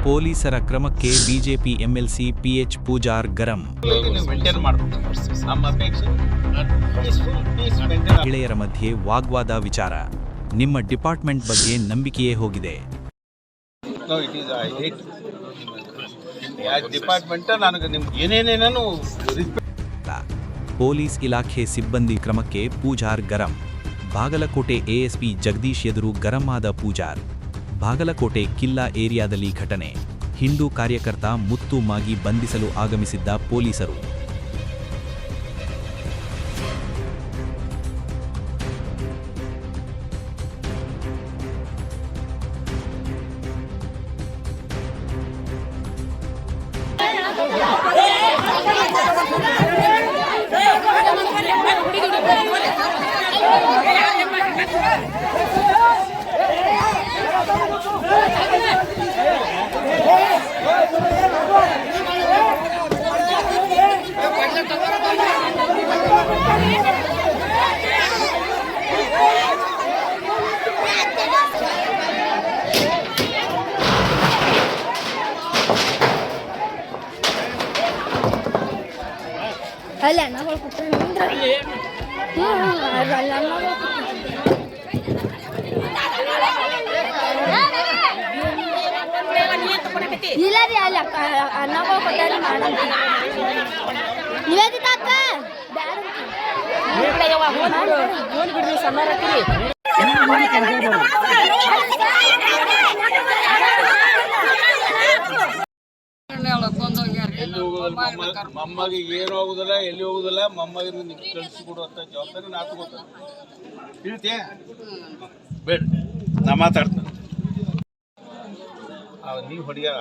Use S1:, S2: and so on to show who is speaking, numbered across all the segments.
S1: ಪೊಲೀಸರ ಕ್ರಮಕ್ಕೆ BJP MLC pH Pujar ಗರಂ. ಮಹಿಳೆಯರ ಮಧ್ಯೆ ವಾಗ್ವಾದ ವಿಚಾರ. ನಿಮ್ಮ ಡಿಪಾರ್ಟ್ಮೆಂಟ್ ಬಗ್ಗೆ ನಂಬಿಕೆಯೇ ಹೋಗಿದೆ. ಪೊಲೀಸ್ ಇಲಾಖೆ ಸಿಬ್ಬಂದಿ ಕ್ರಮಕ್ಕೆ ಪೂಜಾರ್ ಗರಂ. ಬಾಗಲಕೋಟೆ ಎಎಸ್ಪಿ ಜಗದೀಶ್ ಎದುರು ಗರಂ ಆದ ಪೂಜಾರ್. ಬಾಗಲಕೋಟೆ ಕಿಲ್ಲಾ ಏರಿಯಾದಲ್ಲಿ ಘಟನೆ. ಹಿಂದೂ ಕಾರ್ಯಕರ್ತ ಮುತ್ತು ಮಾಗಿ ಬಂಧಿಸಲು ಆಗಮಿಸಿದ್ದ ಪೊಲೀಸರು.
S2: ಅಲ್ಲ ನಾವು ಇಲ್ಲ ರೀ ಅಲ್ಲ ಅನ್ನಗಳು ಕೊಟ್ಟಾರ ನಿವೇದಿತ ಅಕ್ಕ
S3: ಮೊಮ್ಮಗೆ ಏನು ಹೋಗುದಿಲ್ಲ, ಎಲ್ಲಿ ಹೋಗುದಿಲ್ಲ. ಮೊಮ್ಮಗನ ಕಳಿಸಿಕೊಡುವಂತ ಜವಾಬ್ದಾರಿ ನಾ ತಗೋತಾನೆ. ಹೇಳ್ತೀಯ ಬೇಡ, ನಾ ಮಾತಾಡ್ತೇನೆ. ನೀವು ಹೊಡಿಯಾರ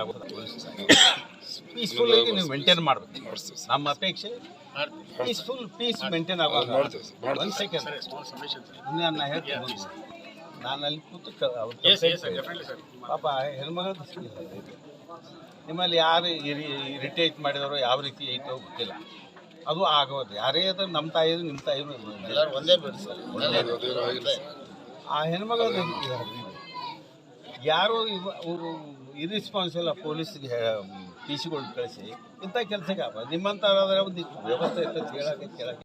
S3: ಪೀಸ್ಫುಲ್ ಆಗಿ ನೀವು ಮೇಂಟೈನ್ ಮಾಡ್ಬೇಕು. ನಮ್ಮ ಅಪೇಕ್ಷೆ ಪೀಸ್ ಮೇಂಟೈನ್ ಆಗೋದು. ಒಂದು ಸೆಕೆಂಡ್ ನಾನು ಹೇಳ್ತೀನಿ. ನಾನು ಅಲ್ಲಿ ಕೂತು ಪಾಪ ಹೆಣ್ಮಗಳು ನಿಮ್ಮಲ್ಲಿ ಯಾರು ಇರಿಟೇಟ್ ಮಾಡಿದವರು ಯಾವ ರೀತಿ ಐತೋ ಗೊತ್ತಿಲ್ಲ. ಅದು ಆಗೋದು ಯಾರೇ ಅದು ನಮ್ಮ ತಾಯಿದು ನಿಮ್ಮ ತಾಯಿನೂ ಒಂದೇ ಬೇಡ ಸರ್. ಆ ಹೆಣ್ಮಗಳು ಯಾರು ಅವರು ಇರ್ರೆಸ್ಪಾನ್ಸಿಬಲ್ ಪೊಲೀಸ್ಗೆ ಟಿ ಸಿಗಳು ಕಳಿಸಿ ಇಂಥ ಕೆಲಸಕ್ಕೆ ನಿಮ್ಮಂಥವ್ರಾದ್ರೆ ಒಂದಿಷ್ಟು ವ್ಯವಸ್ಥೆ ಇರ್ತದೆ ಹೇಳಕ್ಕೆ ಕೇಳಕ್ಕೆ.